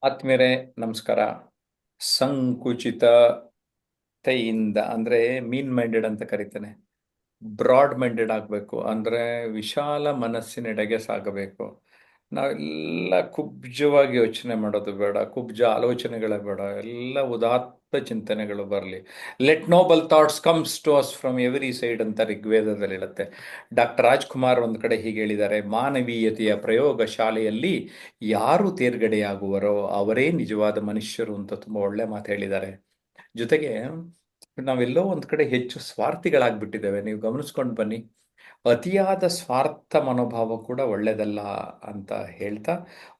ಆತ್ಮೀಯರೇ, ನಮಸ್ಕಾರ. ಸಂಕುಚಿತತೆಯಿಂದ ಅಂದ್ರೆ ಮೀನ್ ಮೈಂಡೆಡ್ ಅಂತ ಕರಿತೇನೆ. ಬ್ರಾಡ್ ಮೈಂಡೆಡ್ ಆಗಬೇಕು ಅಂದ್ರೆ ವಿಶಾಲ ಮನಸ್ಸಿನೆಡೆಗೆ ಸಾಗಬೇಕು. ನಾವೆಲ್ಲ ಕುಬ್ಜವಾಗಿ ಯೋಚನೆ ಮಾಡೋದು ಬೇಡ, ಕುಬ್ಜ ಆಲೋಚನೆಗಳೇ ಬೇಡ, ಎಲ್ಲ ಉದಾತ್ತ ಚಿಂತನೆಗಳು ಬರಲಿ. Let noble thoughts comes to us from every side ಅಂತ ಋಗ್ವೇದದಲ್ಲಿ ಹೇಳುತ್ತೆ. ಡಾಕ್ಟರ್ ರಾಜ್ಕುಮಾರ್ ಒಂದು ಕಡೆ ಹೀಗೆ ಹೇಳಿದ್ದಾರೆ: ಮಾನವೀಯತೆಯ ಪ್ರಯೋಗ ಶಾಲೆಯಲ್ಲಿ ಯಾರು ತೇರ್ಗಡೆಯಾಗುವರೋ ಅವರೇ ನಿಜವಾದ ಮನುಷ್ಯರು ಅಂತ ತುಂಬ ಒಳ್ಳೆ ಮಾತು ಹೇಳಿದ್ದಾರೆ. ಜೊತೆಗೆ ನಾವೆಲ್ಲೋ ಒಂದು ಕಡೆ ಹೆಚ್ಚು ಸ್ವಾರ್ಥಿಗಳಾಗ್ಬಿಟ್ಟಿದ್ದೇವೆ. ನೀವು ಗಮನಿಸ್ಕೊಂಡು ಬನ್ನಿ. ಅತಿಯಾದ ಸ್ವಾರ್ಥ ಮನೋಭಾವ ಕೂಡ ಒಳ್ಳೆಯದಲ್ಲ ಅಂತ ಹೇಳ್ತಾ,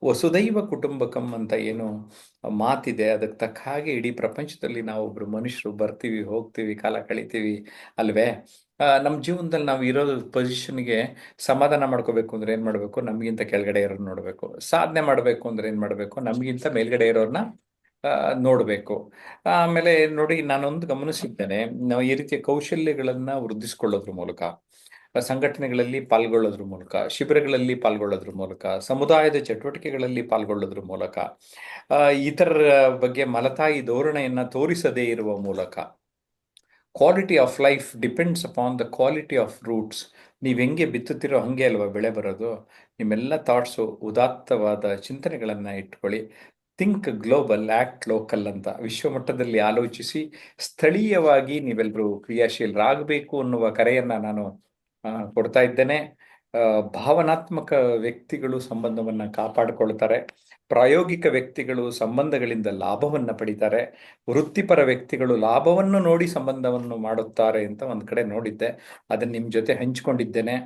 ವಸುದೈವ ಕುಟುಂಬಕಂ ಅಂತ ಏನು ಮಾತಿದೆ, ಅದಕ್ಕೆ ತಕ್ಕ ಹಾಗೆ ಇಡೀ ಪ್ರಪಂಚದಲ್ಲಿ ನಾವೊಬ್ರು ಮನುಷ್ಯರು ಬರ್ತೀವಿ, ಹೋಗ್ತೀವಿ, ಕಾಲ ಕಳಿತೀವಿ, ಅಲ್ವೇ? ನಮ್ಮ ಜೀವನದಲ್ಲಿ ನಾವು ಇರೋ ಪೊಸಿಷನ್ಗೆ ಸಮಾಧಾನ ಮಾಡ್ಕೋಬೇಕು ಅಂದ್ರೆ ಏನು ಮಾಡಬೇಕು? ನಮಗಿಂತ ಕೆಳಗಡೆ ಇರೋರು ನೋಡಬೇಕು. ಸಾಧನೆ ಮಾಡಬೇಕು ಅಂದ್ರೆ ಏನು ಮಾಡಬೇಕು? ನಮಗಿಂತ ಮೇಲ್ಗಡೆ ಇರೋರನ್ನ ನೋಡಬೇಕು. ಆಮೇಲೆ ನೋಡಿ, ನಾನೊಂದು ಗಮನಿಸಿದ್ದೇನೆ. ನಾವು ಈ ರೀತಿಯ ಕೌಶಲ್ಯಗಳನ್ನು ವೃದ್ಧಿಸ್ಕೊಳ್ಳೋದ್ರ ಮೂಲಕ, ಸಂಘಟನೆಗಳಲ್ಲಿ ಪಾಲ್ಗೊಳ್ಳೋದ್ರ ಮೂಲಕ, ಶಿಬಿರಗಳಲ್ಲಿ ಪಾಲ್ಗೊಳ್ಳೋದ್ರ ಮೂಲಕ, ಸಮುದಾಯದ ಚಟುವಟಿಕೆಗಳಲ್ಲಿ ಪಾಲ್ಗೊಳ್ಳೋದ್ರ ಮೂಲಕ, ಇತರರ ಬಗ್ಗೆ ಮಲತಾಯಿ ಧೋರಣೆಯನ್ನು ತೋರಿಸದೇ ಇರುವ ಮೂಲಕ, quality of life depends upon the quality of roots. ನೀವು ಹೆಂಗೆ ಬಿತ್ತುತ್ತೀರೋ ಹಾಗೆ ಅಲ್ವಾ ಬೆಳೆ ಬರೋದು. ನಿಮ್ಮೆಲ್ಲ ಥಾಟ್ಸು ಉದಾತ್ತವಾದ ಚಿಂತನೆಗಳನ್ನು ಇಟ್ಕೊಳ್ಳಿ. ಥಿಂಕ್ ಗ್ಲೋಬಲ್, ಆ್ಯಕ್ಟ್ ಲೋಕಲ್ ಅಂತ ವಿಶ್ವಮಟ್ಟದಲ್ಲಿ ಆಲೋಚಿಸಿ ಸ್ಥಳೀಯವಾಗಿ ನೀವೆಲ್ಲರೂ ಕ್ರಿಯಾಶೀಲರಾಗಬೇಕು ಅನ್ನುವ ಕರೆಯನ್ನು ನಾನು ಕೊಡ್ತಾ ಇದ್ದೇನೆ. ಭಾವನಾತ್ಮಕ ವ್ಯಕ್ತಿಗಳು ಸಂಬಂಧವನ್ನು ಕಾಪಾಡಿಕೊಳ್ತಾರೆ. ಪ್ರಾಯೋಗಿಕ ವ್ಯಕ್ತಿಗಳು ಸಂಬಂಧಗಳಿಂದ ಲಾಭವನ್ನು ಪಡಿತಾರೆ. ವೃತ್ತಿಪರ ವ್ಯಕ್ತಿಗಳು ಲಾಭವನ್ನು ನೋಡಿ ಸಂಬಂಧವನ್ನು ಮಾಡುತ್ತಾರೆ ಅಂತ ಒಂದು ಕಡೆ ನೋಡಿದ್ದೆ. ಅದನ್ನು ನಿಮ್ಮ ಜೊತೆ ಹಂಚಿಕೊಂಡಿದ್ದೇನೆ.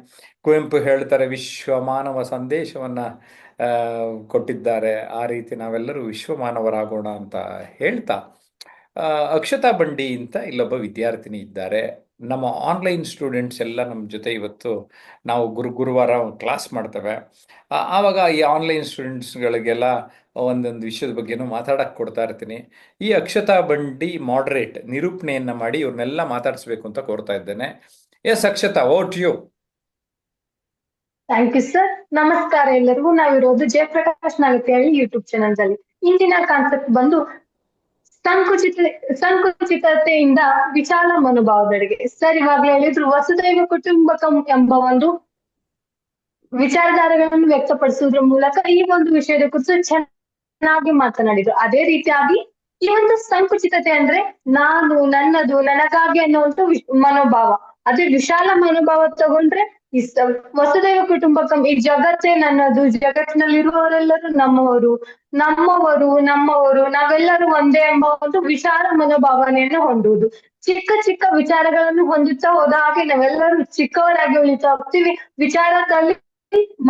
ಕುವೆಂಪು ಹೇಳ್ತಾರೆ, ವಿಶ್ವ ಮಾನವ ಸಂದೇಶವನ್ನು ಕೊಟ್ಟಿದ್ದಾರೆ. ಆ ರೀತಿ ನಾವೆಲ್ಲರೂ ವಿಶ್ವ ಮಾನವರಾಗೋಣ ಅಂತ ಹೇಳ್ತಾ, ಅಕ್ಷತಾ ಬಂಡಿ ಅಂತ ಇಲ್ಲೊಬ್ಬ ವಿದ್ಯಾರ್ಥಿನಿ ಇದ್ದಾರೆ. ನಮ್ಮ ಆನ್ಲೈನ್ ಸ್ಟೂಡೆಂಟ್ಸ್ ಎಲ್ಲ ನಮ್ಮ ಜೊತೆ ಇವತ್ತು ನಾವು ಗುರುವಾರ ಕ್ಲಾಸ್ ಮಾಡ್ತೇವೆ. ಆವಾಗ ಈ ಆನ್ಲೈನ್ ಸ್ಟೂಡೆಂಟ್ಸ್ಗಳಿಗೆಲ್ಲ ಒಂದೊಂದು ವಿಷಯದ ಬಗ್ಗೆನೂ ಮಾತಾಡಕ್ಕೆ ಕೊಡ್ತಾ ಇರ್ತೀನಿ. ಈ ಅಕ್ಷತಾ ಬಂಡಿ ಮಾಡರೇಟ್ ನಿರೂಪಣೆಯನ್ನು ಮಾಡಿ ಇವ್ರನ್ನೆಲ್ಲ ಮಾತಾಡಿಸ್ಬೇಕು ಅಂತ ಕೋರ್ತಾ ಇದ್ದೇನೆ. ಎಸ್ ಅಕ್ಷತಾ, ಓಟ್ ಯು. Thank you sir. ನಮಸ್ಕಾರ ಎಲ್ಲರಿಗೂ. ನಾವಿರೋದು ಜಯಪ್ರಕಾಶ್ ನಾಗತಿಹಳ್ಳಿ ಯೂಟ್ಯೂಬ್ ಚಾನಲ್ ಅಲ್ಲಿ. ಇಂದಿನ ಕಾನ್ಸೆಪ್ಟ್ ಬಂದು ಸಂಕುಚಿತತೆಯಿಂದ ವಿಶಾಲ ಮನೋಭಾವದೆಡೆಗೆ. ಸರ್ ಇವಾಗಲೇ ಹೇಳಿದ್ರು, ವಸುದೈವ ಕುಟುಂಬಕಂ ಎಂಬ ಒಂದು ವಿಚಾರಧಾರೆಗಳನ್ನು ವ್ಯಕ್ತಪಡಿಸುವುದರ ಮೂಲಕ ಈ ಒಂದು ವಿಷಯದ ಕುರಿತು ಚೆನ್ನಾಗಿ ಮಾತನಾಡಿದ್ರು. ಅದೇ ರೀತಿಯಾಗಿ ಈ ಒಂದು ಸಂಕುಚಿತತೆ ಅಂದ್ರೆ ನಾನು, ನನ್ನದು, ನನಗಾಗಿ ಅನ್ನುವಂಥ ಮನೋಭಾವ. ಅದೇ ವಿಶಾಲ ಮನೋಭಾವ ತಗೊಂಡ್ರೆ ವಸುದೈವ ಕುಟುಂಬಕಂ, ಈ ಜಗತ್ತೇ ನನ್ನದು, ಜಗತ್ತಿನಲ್ಲಿರುವವರೆಲ್ಲರೂ ನಮ್ಮವರು, ನಮ್ಮವರು, ನಾವೆಲ್ಲರೂ ಒಂದೇ ಎಂಬ ಒಂದು ವಿಶಾಲ ಮನೋಭಾವನೆಯನ್ನು ಹೊಂದುವುದು. ಚಿಕ್ಕ ಚಿಕ್ಕ ವಿಚಾರಗಳನ್ನು ಹೊಂದುತ್ತಾ ಹೋದ ಹಾಗೆ ನಾವೆಲ್ಲರೂ ಚಿಕ್ಕವರಾಗಿ ಉಳಿತಾ ಹೋಗ್ತೀವಿ. ವಿಚಾರದಲ್ಲಿ,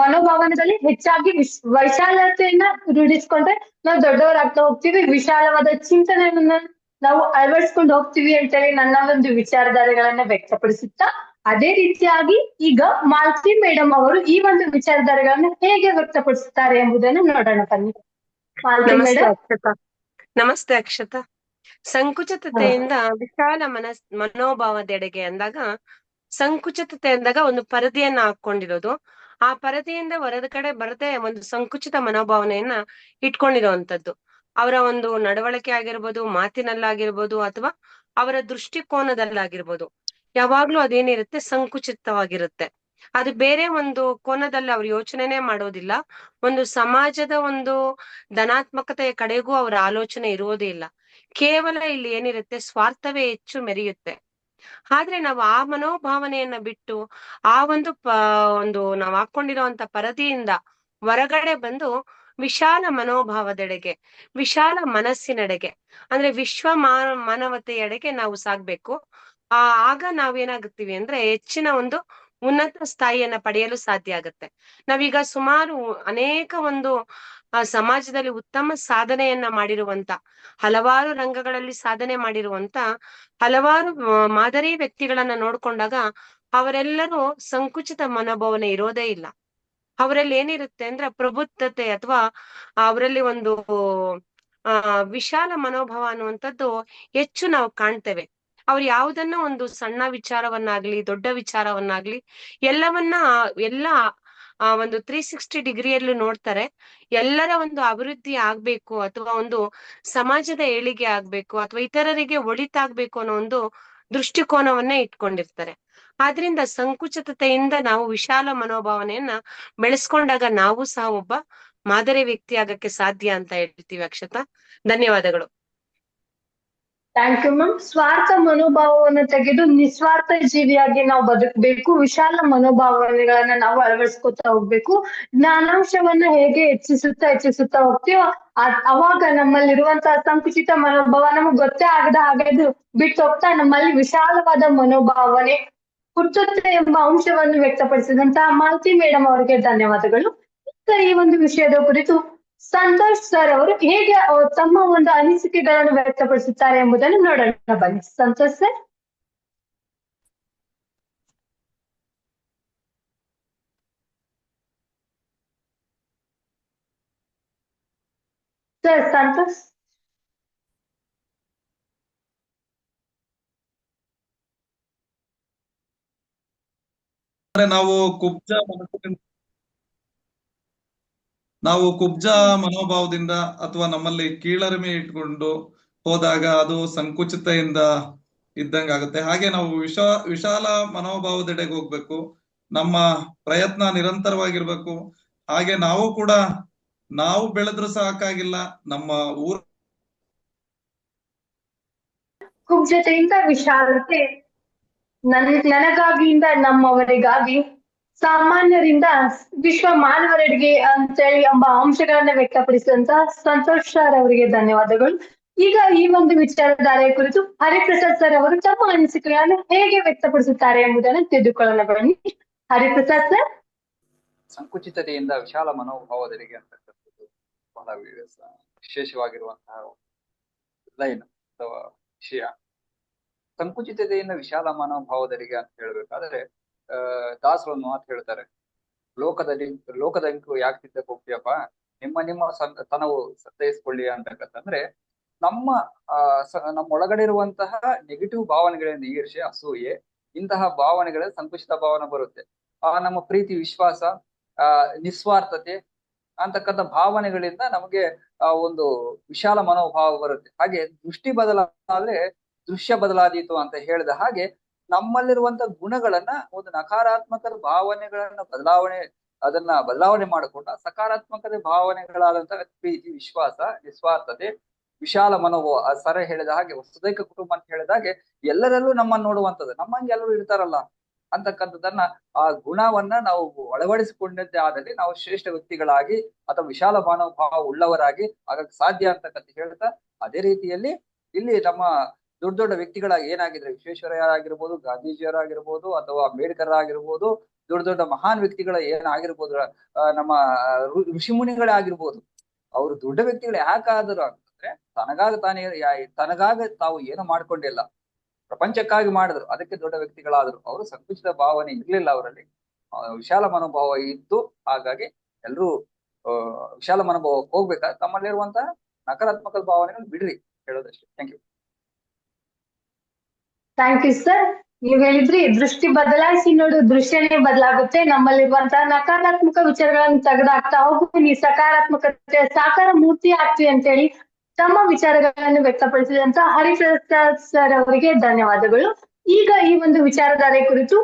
ಮನೋಭಾವನದಲ್ಲಿ ಹೆಚ್ಚಾಗಿ ವೈಶಾಲತೆಯನ್ನ ರೂಢಿಸ್ಕೊಂಡ್ರೆ ನಾವು ದೊಡ್ಡವರಾಗ್ತಾ ಹೋಗ್ತೀವಿ. ವಿಶಾಲವಾದ ಚಿಂತನೆಯನ್ನ ನಾವು ಅಳವಡಿಸ್ಕೊಂಡು ಹೋಗ್ತೀವಿ ಅಂತೇಳಿ ನನ್ನ ಒಂದು ವಿಚಾರಧಾರೆಗಳನ್ನ ವ್ಯಕ್ತಪಡಿಸುತ್ತಾ, ಅದೇ ರೀತಿಯಾಗಿ ಈಗ ಮಾಲತಿ ಮೇಡಮ್ ಅವರು ಈ ಒಂದು ವಿಚಾರಧಾರೆಗಳನ್ನ ಹೇಗೆ ವ್ಯಕ್ತಪಡಿಸುತ್ತಾರೆ ಎಂಬುದನ್ನು ನೋಡೋಣ ಬನ್ನಿ. ಮಾಲತಿ ನಮಸ್ತೆ ಮೇಡಮ್. ಅಕ್ಷತಾ. ನಮಸ್ತೆ ಅಕ್ಷತಾ. ಸಂಕುಚಿತತೆಯಿಂದ ವಿಶಾಲ ಮನೋಭಾವದೆಡೆಗೆ ಅಂದಾಗ, ಸಂಕುಚಿತತೆ ಅಂದಾಗ ಒಂದು ಪರದೆಯನ್ನ ಹಾಕೊಂಡಿರೋದು. ಆ ಪರದೆಯಿಂದ ಹೊರದ ಕಡೆ ಬರದೆ ಒಂದು ಸಂಕುಚಿತ ಮನೋಭಾವನೆಯನ್ನ ಇಟ್ಕೊಂಡಿರುವಂತದ್ದು. ಅವರ ಒಂದು ನಡವಳಿಕೆ ಆಗಿರ್ಬೋದು, ಮಾತಿನಲ್ಲಾಗಿರ್ಬೋದು, ಅಥವಾ ಅವರ ದೃಷ್ಟಿಕೋನದಲ್ಲಾಗಿರ್ಬೋದು, ಯಾವಾಗ್ಲೂ ಅದೇನಿರುತ್ತೆ, ಸಂಕುಚಿತವಾಗಿರುತ್ತೆ. ಅದು ಬೇರೆ ಒಂದು ಕೋನದಲ್ಲಿ ಅವ್ರು ಯೋಚನೆನೇ ಮಾಡೋದಿಲ್ಲ. ಒಂದು ಸಮಾಜದ ಒಂದು ಧನಾತ್ಮಕತೆಯ ಕಡೆಗೂ ಅವರ ಆಲೋಚನೆ ಇರುವುದೇ ಇಲ್ಲ. ಕೇವಲ ಇಲ್ಲಿ ಏನಿರುತ್ತೆ, ಸ್ವಾರ್ಥವೇ ಹೆಚ್ಚು ಮೆರೆಯುತ್ತೆ. ಆದ್ರೆ ನಾವು ಆ ಮನೋಭಾವನೆಯನ್ನ ಬಿಟ್ಟು ಆ ಒಂದು ನಾವು ಹಾಕೊಂಡಿರುವಂತ ಪರದೆಯಿಂದ ಹೊರಗಡೆ ಬಂದು ವಿಶಾಲ ಮನೋಭಾವದೆಡೆಗೆ, ವಿಶಾಲ ಮನಸ್ಸಿನೆಡೆಗೆ, ಅಂದ್ರೆ ಮಾನವತೆಯೆಡೆಗೆ ನಾವು ಸಾಗ್ಬೇಕು. ಆಗ ನಾವೇನಾಗುತ್ತೀವಿ ಅಂದ್ರೆ ಹೆಚ್ಚಿನ ಒಂದು ಉನ್ನತ ಸ್ಥಾಯಿಯನ್ನ ಪಡೆಯಲು ಸಾಧ್ಯ ಆಗತ್ತೆ. ನಾವೀಗ ಸುಮಾರು ಅನೇಕ ಒಂದು ಸಮಾಜದಲ್ಲಿ ಉತ್ತಮ ಸಾಧನೆಯನ್ನ ಮಾಡಿರುವಂತ, ಹಲವಾರು ರಂಗಗಳಲ್ಲಿ ಸಾಧನೆ ಮಾಡಿರುವಂತ ಹಲವಾರು ಮಾದರಿ ವ್ಯಕ್ತಿಗಳನ್ನ ನೋಡ್ಕೊಂಡಾಗ ಅವರೆಲ್ಲರೂ ಸಂಕುಚಿತ ಮನೋಭಾವನೆ ಇರೋದೇ ಇಲ್ಲ. ಅವರಲ್ಲಿ ಏನಿರುತ್ತೆ ಅಂದ್ರೆ ಪ್ರಬುದ್ಧತೆ, ಅಥವಾ ಅವರಲ್ಲಿ ಒಂದು ವಿಶಾಲ ಮನೋಭಾವ ಅನ್ನುವಂಥದ್ದು ಹೆಚ್ಚು ನಾವು ಕಾಣ್ತೇವೆ. ಅವ್ರು ಯಾವುದನ್ನ ಒಂದು ಸಣ್ಣ ವಿಚಾರವನ್ನಾಗ್ಲಿ, ದೊಡ್ಡ ವಿಚಾರವನ್ನಾಗ್ಲಿ, ಎಲ್ಲ ಒಂದು 360 ಡಿಗ್ರಿಯಲ್ಲೂ ನೋಡ್ತಾರೆ. ಎಲ್ಲರ ಒಂದು ಅಭಿವೃದ್ಧಿ ಆಗ್ಬೇಕು ಅಥವಾ ಒಂದು ಸಮಾಜದ ಏಳಿಗೆ ಆಗ್ಬೇಕು ಅಥವಾ ಇತರರಿಗೆ ಒಳಿತಾಗ್ಬೇಕು ಅನ್ನೋ ಒಂದು ದೃಷ್ಟಿಕೋನವನ್ನೇ ಇಟ್ಕೊಂಡಿರ್ತಾರೆ. ಆದ್ರಿಂದ ಸಂಕುಚಿತತೆಯಿಂದ ನಾವು ವಿಶಾಲ ಮನೋಭಾವನೆಯನ್ನ ಬೆಳೆಸ್ಕೊಂಡಾಗ ನಾವು ಸಹ ಒಬ್ಬ ಮಾದರಿ ವ್ಯಕ್ತಿ ಆಗಕ್ಕೆ ಸಾಧ್ಯ ಅಂತ ಹೇಳ್ತೀವಿ ಅಕ್ಷತಾ. ಧನ್ಯವಾದಗಳು. Thank you ma'am. ಸ್ವಾರ್ಥ ಮನೋಭಾವವನ್ನು ತೆಗೆದು ನಿಸ್ವಾರ್ಥ ಜೀವಿಯಾಗಿ ನಾವು ಬದುಕಬೇಕು. ವಿಶಾಲ ಮನೋಭಾವನೆಗಳನ್ನ ನಾವು ಅಳವಡಿಸ್ಕೊತಾ ಹೋಗ್ಬೇಕು. ಜ್ಞಾನಾಂಶವನ್ನ ಹೇಗೆ ಹೆಚ್ಚಿಸುತ್ತಾ ಹೋಗ್ತೀವೋ ಅವಾಗ ನಮ್ಮಲ್ಲಿರುವಂತಹ ಸಂಕುಚಿತ ಮನೋಭಾವ ನಮಗ್ ಗೊತ್ತೇ ಆಗದ ಹಾಗೆ ಅದು ಬಿಟ್ಟು ಹೋಗ್ತಾ ನಮ್ಮಲ್ಲಿ ವಿಶಾಲವಾದ ಮನೋಭಾವನೆ ಹುಟ್ಟುತ್ತೆ ಎಂಬ ಅಂಶವನ್ನು ವ್ಯಕ್ತಪಡಿಸಿದಂತಹ ಮಾಲತಿ ಮೇಡಮ್ ಅವರಿಗೆ ಧನ್ಯವಾದಗಳು. ಈ ಒಂದು ವಿಷಯದ ಕುರಿತು ಸಂತೋಷ್ ಸರ್ ಅವರು ಹೇಗೆ ತಮ್ಮ ಒಂದು ಅನಿಸಿಕೆಗಳನ್ನು ವ್ಯಕ್ತಪಡಿಸುತ್ತಾರೆ ಎಂಬುದನ್ನು ನೋಡೋಣ ಬನ್ನಿ. ಸಂತೋಷ್ ಸರ್. ಸರ್ ಸಂತೋಷ್. ನಾವು ಕುಬ್ಜ ಮನೋಭಾವದಿಂದ ಅಥವಾ ನಮ್ಮಲ್ಲಿ ಕೀಳರಿಮೆ ಇಟ್ಕೊಂಡು ಹೋದಾಗ ಅದು ಸಂಕುಚಿತೆಯಿಂದ ಇದ್ದಂಗಾಗುತ್ತೆ. ಹಾಗೆ ನಾವು ವಿಶಾಲ ಮನೋಭಾವದೆಡೆಗೆ ಹೋಗ್ಬೇಕು. ನಮ್ಮ ಪ್ರಯತ್ನ ನಿರಂತರವಾಗಿರ್ಬೇಕು. ಹಾಗೆ ನಾವು ಬೆಳೆದ್ರು ಸಾಕಾಗಿಲ್ಲ, ನಮ್ಮ ಊರು ಕುಬ್ಜತೆಯಿಂದ ವಿಶಾಲತೆ, ನನಗಾಗಿಯಿಂದ ನಮ್ಮವರಿಗಾಗಿ, ಸಾಮಾನ್ಯರಿಂದ ವಿಶ್ವ ಮಾನವರೆಡೆಗೆ ಅಂತೇಳಿ ಎಂಬ ಅಂಶಗಳನ್ನ ವ್ಯಕ್ತಪಡಿಸಿದಂತ ಸಂತೋಷ್ ಸರ್ ಅವರಿಗೆ ಧನ್ಯವಾದಗಳು. ಈಗ ಈ ಒಂದು ವಿಚಾರಧಾರೆಯ ಕುರಿತು ಹರಿಪ್ರಸಾದ್ ಸರ್ ಅವರು ತಮ್ಮ ಅನಿಸಿಕೆಗಳನ್ನು ಹೇಗೆ ವ್ಯಕ್ತಪಡಿಸುತ್ತಾರೆ ಎಂಬುದನ್ನು ತಿಳಿದುಕೊಳ್ಳೋಣ ಬನ್ನಿ. ಹರಿಪ್ರಸಾದ್ ಸರ್. ಸಂಕುಚಿತತೆಯಿಂದ ವಿಶಾಲ ಮನೋಭಾವದೆಡೆಗೆ ಅಂತಕ್ಕಂಥದ್ದು ಬಹಳ ವಿಶೇಷವಾಗಿರುವಂತಹ ಲೈನ್ ಅಥವಾ ವಿಷಯ. ಸಂಕುಚಿತತೆಯಿಂದ ವಿಶಾಲ ಮನೋಭಾವದೆಡೆಗೆ ಅಂತ ಹೇಳ್ಬೇಕಾದ್ರೆ ದಾಸರು ಒಂದು ಮಾತು ಹೇಳ್ತಾರೆ, ಲೋಕದಂಕು ಯಾಕೆ ತಿದ್ದಕ್ಕೆ ಹೋಗ್ತೀಯಪ್ಪ, ನಿಮ್ಮ ತನವು ಸತ್ತೈಸ್ಕೊಳ್ಳಿ ಅಂತಕ್ಕಂತಂದ್ರೆ ನಮ್ಮೊಳಗಡೆ ಇರುವಂತಹ ನೆಗೆಟಿವ್ ಭಾವನೆಗಳಿಂದ ಈರ್ಷೆ, ಅಸೂಯೆ, ಇಂತಹ ಭಾವನೆಗಳ ಸಂಕುಚಿತ ಭಾವನೆ ಬರುತ್ತೆ. ನಮ್ಮ ಪ್ರೀತಿ, ವಿಶ್ವಾಸ, ನಿಸ್ವಾರ್ಥತೆ ಅಂತಕ್ಕಂಥ ಭಾವನೆಗಳಿಂದ ನಮಗೆ ಒಂದು ವಿಶಾಲ ಮನೋಭಾವ ಬರುತ್ತೆ. ಹಾಗೆ ದೃಷ್ಟಿ ಬದಲಾದ್ರೆ ದೃಶ್ಯ ಬದಲಾದೀತು ಅಂತ ಹೇಳಿದ ಹಾಗೆ ನಮ್ಮಲ್ಲಿರುವಂತ ಗುಣಗಳನ್ನ ಒಂದು ನಕಾರಾತ್ಮಕದ ಭಾವನೆಗಳನ್ನ ಬದಲಾವಣೆ ಮಾಡಿಕೊಂಡ ಸಕಾರಾತ್ಮಕದ ಭಾವನೆಗಳಾದಂತಹ ಪ್ರೀತಿ, ವಿಶ್ವಾಸ, ನಿಸ್ವಾರ್ಥತೆ, ವಿಶಾಲ ಮನೋಭಾವ, ಸರ ಹೇಳಿದ ಹಾಗೆ ವಸುದೈಕ ಕುಟುಂಬ ಅಂತ ಹೇಳಿದ ಹಾಗೆ ಎಲ್ಲರಲ್ಲೂ ನಮ್ಮನ್ನು ನೋಡುವಂಥದ್ದು, ನಮ್ಮಂಗೆ ಎಲ್ಲರೂ ಇರ್ತಾರಲ್ಲ ಅಂತಕ್ಕಂಥದ್ದನ್ನ ಆ ಗುಣವನ್ನ ನಾವು ಅಳವಡಿಸಿಕೊಂಡದ್ದೇ ಆದಲ್ಲಿ ನಾವು ಶ್ರೇಷ್ಠ ವ್ಯಕ್ತಿಗಳಾಗಿ ಅಥವಾ ವಿಶಾಲ ಮನೋಭಾವ ಉಳ್ಳವರಾಗಿ ಆಗಕ್ಕೆ ಸಾಧ್ಯ ಅಂತಕ್ಕಂಥ ಹೇಳ್ತಾ, ಅದೇ ರೀತಿಯಲ್ಲಿ ಇಲ್ಲಿ ನಮ್ಮ ದೊಡ್ಡ ದೊಡ್ಡ ವ್ಯಕ್ತಿಗಳಾಗಿ ಏನಾಗಿದ್ರೆ ವಿಶ್ವೇಶ್ವರಯ್ಯರಾಗಿರ್ಬೋದು, ಗಾಂಧೀಜಿಯವರಾಗಿರ್ಬೋದು, ಅಥವಾ ಅಂಬೇಡ್ಕರ್ ಆಗಿರ್ಬೋದು, ದೊಡ್ಡ ದೊಡ್ಡ ಮಹಾನ್ ವ್ಯಕ್ತಿಗಳ ಏನಾಗಿರ್ಬೋದು, ನಮ್ಮ ಋಷಿಮುನಿಗಳೇ ಆಗಿರ್ಬೋದು, ಅವರು ದೊಡ್ಡ ವ್ಯಕ್ತಿಗಳು ಯಾಕಾದ್ರು ಅಂತಂದ್ರೆ ತನಗಾಗ ತಾವು ಏನು ಮಾಡ್ಕೊಂಡಿಲ್ಲ, ಪ್ರಪಂಚಕ್ಕಾಗಿ ಮಾಡಿದ್ರು, ಅದಕ್ಕೆ ದೊಡ್ಡ ವ್ಯಕ್ತಿಗಳಾದ್ರು. ಅವರು ಸಂಕುಚಿತ ಭಾವನೆ ಇರ್ಲಿಲ್ಲ ಅವರಲ್ಲಿ, ವಿಶಾಲ ಮನೋಭಾವ ಇತ್ತು. ಹಾಗಾಗಿ ಎಲ್ರೂ ವಿಶಾಲ ಮನೋಭಾವಕ್ಕೆ ಹೋಗ್ಬೇಕಾದ್ರೆ ತಮ್ಮಲ್ಲಿರುವಂತಹ ನಕಾರಾತ್ಮಕ ಭಾವನೆಗಳು ಬಿಡ್ರಿ, ಹೇಳೋದಷ್ಟೇ. Thank you. Thank you sir. ನೀವ್ ಹೇಳಿದ್ರಿ ದೃಷ್ಟಿ ಬದಲಾಯಿಸಿ ನೋಡು, ದೃಶ್ಯನೇ ಬದಲಾಗುತ್ತೆ. ನಮ್ಮಲ್ಲಿರುವಂತಹ ನಕಾರಾತ್ಮಕ ವಿಚಾರಗಳನ್ನು ತೆಗೆದಾಕ್ತಾ ಹೋಗು, ನೀ ಸಕಾರಾತ್ಮಕತೆ ಸಾಕಾರ ಮೂರ್ತಿ ಆಗ್ತಿ ಅಂತೇಳಿ ತಮ್ಮ ವಿಚಾರಗಳನ್ನು ವ್ಯಕ್ತಪಡಿಸಿದಂತ ಹರಿಪ್ರಸಾದ್ ಸರ್ ಅವರಿಗೆ ಧನ್ಯವಾದಗಳು. ಈಗ ಈ ಒಂದು ವಿಚಾರಧಾರೆ ಕುರಿತು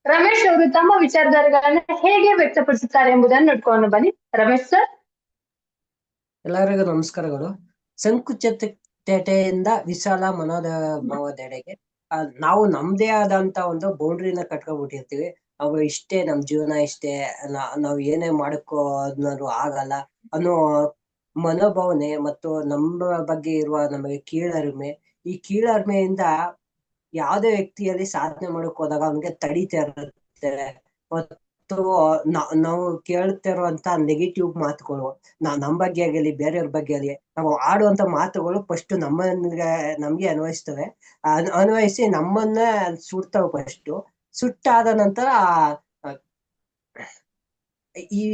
ರಮೇಶ್ ಅವರು ತಮ್ಮ ವಿಚಾರಧಾರೆಗಳನ್ನ ಹೇಗೆ ವ್ಯಕ್ತಪಡಿಸುತ್ತಾರೆ ಎಂಬುದನ್ನು ನೋಡ್ಕೊಂಡು ಬನ್ನಿ. ರಮೇಶ್ ಸರ್. ಎಲ್ಲರಿಗೂ ನಮಸ್ಕಾರಗಳು. ಸಂಕುಚಿತತೆಯಿಂದ ವಿಶಾಲ ಮನೋಭಾವದೆಡೆಗೆ ನಾವು ನಮ್ದೇ ಆದಂತ ಒಂದು ಬೌಂಡ್ರಿನ ಕಟ್ಕೊಂಡ್ಬಿಟ್ಟಿರ್ತೀವಿ. ನಾವು ಇಷ್ಟೇ, ನಮ್ ಜೀವನ ಇಷ್ಟೇ, ನಾವ್ ಏನೇ ಮಾಡಕ್ಕೋ ಆಗಲ್ಲ ಅನ್ನೋ ಮನೋಭಾವನೆ ಮತ್ತು ನಮ್ಮ ಬಗ್ಗೆ ಇರುವ ನಮಗೆ ಕೀಳರಿಮೆ, ಈ ಕೀಳರಿಮೆಯಿಂದ ಯಾವುದೇ ವ್ಯಕ್ತಿಯಲ್ಲಿ ಸಾಧನೆ ಮಾಡಕ್ ಹೋದಾಗ ಅವನಿಗೆ ತಡೀತಾ ಇರುತ್ತೆ. ಮತ್ತು ನಾವು ಕೇಳ್ತಿರುವಂತ ನೆಗೆಟಿವ್ ಮಾತುಗಳು, ನಮ್ ಬಗ್ಗೆ ಆಗಲಿ ಬೇರೆಯವ್ರ ಬಗ್ಗೆ ಆಗಲಿ ನಾವು ಆಡುವಂತ ಮಾತುಗಳು ಫಸ್ಟ್ ನಮ್ಗೆ ಅನ್ವಯಿಸಿ ನಮ್ಮನ್ನ ಸುಡ್ತಾವ. ಫಸ್ಟ್ ಸುಟ್ಟಾದ ನಂತರ ಈ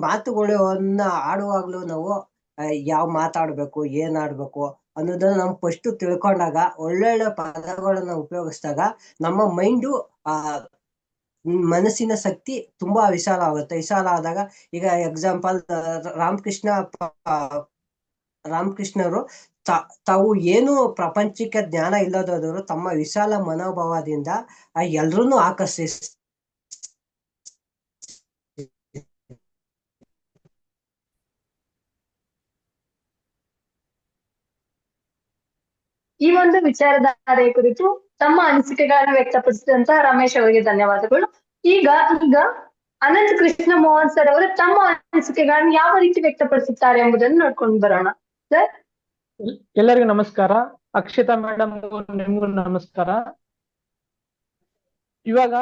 ಮಾತುಗಳನ್ನ ಆಡುವಾಗ್ಲೂ ನಾವು ಯಾವ ಮಾತಾಡ್ಬೇಕು, ಏನ್ ಆಡ್ಬೇಕು ಅನ್ನೋದನ್ನ ನಾವು ಫಸ್ಟ್ ತಿಳ್ಕೊಂಡಾಗ, ಒಳ್ಳೊಳ್ಳೆ ಪದಗಳನ್ನ ಉಪಯೋಗಿಸಿದಾಗ ನಮ್ಮ ಮೈಂಡು ಮನಸ್ಸಿನ ಶಕ್ತಿ ತುಂಬಾ ವಿಶಾಲ ಆಗುತ್ತೆ. ವಿಶಾಲ ಆದಾಗ ಈಗ ಎಕ್ಸಾಂಪಲ್ ರಾಮಕೃಷ್ಣರು ತಾವು ಏನು ಪ್ರಪಂಚಕ್ಕೆ ಜ್ಞಾನ ಇಲ್ಲದವರು ತಮ್ಮ ವಿಶಾಲ ಮನೋಭಾವದಿಂದ ಎಲ್ರನ್ನೂ ಆಕರ್ಷಿಸ್ ಈ ಒಂದು ವಿಚಾರಧಾರೆ ಕುರಿತು ತಮ್ಮ ಅನಿಸಿಕೆಗಳನ್ನು ವ್ಯಕ್ತಪಡಿಸಿದಂತಹ ರಮೇಶ್ ಅವರಿಗೆ ಧನ್ಯವಾದಗಳು. ಈಗ ಅನಂತ್ ಕೃಷ್ಣ ಮೋಹನ್ ಸರ್ ಅವರು ತಮ್ಮ ಅನಿಸಿಕೆಗಳನ್ನು ಯಾವ ರೀತಿ ವ್ಯಕ್ತಪಡಿಸುತ್ತಾರೆ ಎಂಬುದನ್ನು ನೋಡ್ಕೊಂಡು ಬರೋಣ. ಸರ್, ಎಲ್ಲರಿಗೂ ನಮಸ್ಕಾರ. ಅಕ್ಷತಾ ಮೇಡಮ್ ನಿಮ್ಗೂ ನಮಸ್ಕಾರ. ಇವಾಗ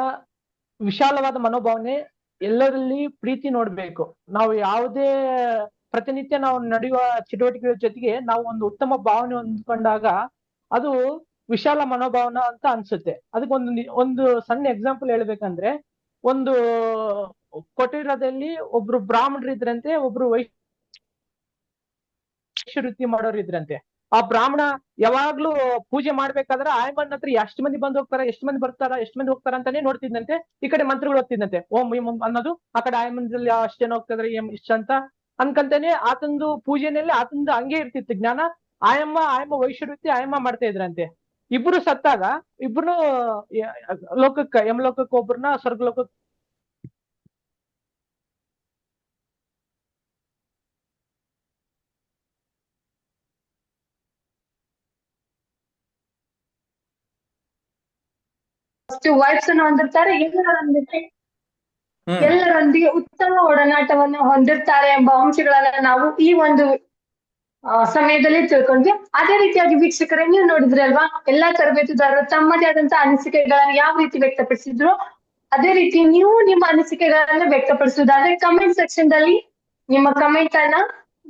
ವಿಶಾಲವಾದ ಮನೋಭಾವನೆ, ಎಲ್ಲರಲ್ಲಿ ಪ್ರೀತಿ ನೋಡ್ಬೇಕು. ನಾವು ಯಾವುದೇ ಪ್ರತಿನಿತ್ಯ ನಾವು ನಡೆಯುವ ಚಟುವಟಿಕೆಗಳ ಜೊತೆಗೆ ನಾವು ಒಂದು ಉತ್ತಮ ಭಾವನೆ ಹೊಂದ್ಕೊಂಡಾಗ ಅದು ವಿಶಾಲ ಮನೋಭಾವನ ಅಂತ ಅನ್ಸುತ್ತೆ. ಅದಕ್ಕೊಂದು ಸಣ್ಣ ಎಕ್ಸಾಂಪಲ್ ಹೇಳ್ಬೇಕಂದ್ರೆ, ಒಂದು ಕೊಠಿರದಲ್ಲಿ ಒಬ್ರು ಬ್ರಾಹ್ಮಣರು ಇದ್ರಂತೆ, ಒಬ್ರು ವೃತ್ತಿ ಮಾಡೋರು ಇದ್ರಂತೆ. ಆ ಬ್ರಾಹ್ಮಣ ಯಾವಾಗ್ಲೂ ಪೂಜೆ ಮಾಡ್ಬೇಕಾದ್ರೆ ಆಯಮ್ಮನ ಹತ್ರ ಎಷ್ಟು ಮಂದಿ ಬಂದು ಹೋಗ್ತಾರ, ಎಷ್ಟು ಮಂದಿ ಬರ್ತಾರ, ಎಷ್ಟು ಮಂದಿ ಹೋಗ್ತಾರ ಅಂತಾನೆ ನೋಡ್ತಿದ್ದಂತೆ. ಈ ಕಡೆ ಮಂತ್ರಗಳು ಓದ್ತಿದ್ದಂತೆ, ಓಂ ಭೀಮ್ ಅನ್ನೋದು. ಆ ಕಡೆ ಆಯಮ್ಮನಲ್ಲಿ ಅಷ್ಟು ಜನ ಹೋಗ್ತಿದ್ರೆ ಇಷ್ಟ ಅಂತ ಅನ್ಕಂತಾನೆ ಆತಂದು ಪೂಜೆನಲ್ಲಿ ಆತಂದು ಹಂಗೆ ಇರ್ತಿತ್ತು ಜ್ಞಾನ. ಆಯಮ್ಮ ವೈಶ್ಯವೃತ್ತಿ ಆಯಮ್ಮ ಮಾಡ್ತಾ ಇದ್ರಂತೆ. ಇಬ್ರು ಸತ್ತಾಗ ಇಬ್ರು ಯಮಲೋಕಕ್ಕೆ ಒಬ್ರನ್ನ ಸ್ವರ್ಗಲೋಕಕ್ಕೆ ವೈಫ್ಸ್ ಅನ್ನು ಹೊಂದಿರ್ತಾರೆ. ಎಲ್ಲರೊಂದಿಗೆ ಉತ್ತಮ ಒಡನಾಟವನ್ನು ಹೊಂದಿರ್ತಾರೆ ಎಂಬ ಅಂಶಗಳನ್ನ ನಾವು ಈ ಒಂದು ಸಮಯದಲ್ಲಿ ತಿಳ್ಕೊಂಡ್ವಿ. ಅದೇ ರೀತಿಯಾಗಿ ವೀಕ್ಷಕರೇ, ನೀವು ನೋಡಿದ್ರಲ್ವಾ, ಎಲ್ಲಾ ತರಬೇತುದಾರರು ತಮ್ಮದೇ ಆದಂತಹ ಅನಿಸಿಕೆಗಳನ್ನ ಯಾವ ರೀತಿ ವ್ಯಕ್ತಪಡಿಸಿದ್ರು. ಅದೇ ರೀತಿ ನೀವು ನಿಮ್ಮ ಅನಿಸಿಕೆಗಳನ್ನ ವ್ಯಕ್ತಪಡಿಸುವುದಾದ್ರೆ ಕಮೆಂಟ್ ಸೆಕ್ಷನ್ ದಲ್ಲಿ ನಿಮ್ಮ ಕಮೆಂಟ್ ಅನ್ನ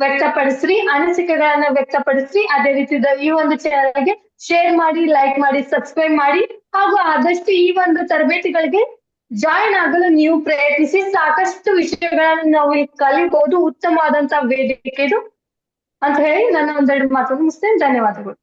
ವ್ಯಕ್ತಪಡಿಸ್ರಿ, ಅನಿಸಿಕೆಗಳನ್ನ ವ್ಯಕ್ತಪಡಿಸ್ರಿ. ಅದೇ ರೀತಿ ಈ ಒಂದು ಚಾನಲ್ಗೆ ಶೇರ್ ಮಾಡಿ, ಲೈಕ್ ಮಾಡಿ, ಸಬ್ಸ್ಕ್ರೈಬ್ ಮಾಡಿ, ಹಾಗೂ ಆದಷ್ಟು ಈ ಒಂದು ತರಬೇತಿಗಳಿಗೆ ಜಾಯಿನ್ ಆಗಲು ನೀವು ಪ್ರಯತ್ನಿಸಿ. ಸಾಕಷ್ಟು ವಿಷಯಗಳನ್ನು ನಾವು ಇಲ್ಲಿ ಕಲಿಬಹುದು. ಉತ್ತಮವಾದಂತಹ ವೇದಿಕೆ ಇದು ಅಂತ ಹೇಳಿ ನನ್ನ ಒಂದೆರಡು ಮಾತನ್ನು ಮುಗಿಸ್ತೇನೆ. ಧನ್ಯವಾದಗಳು.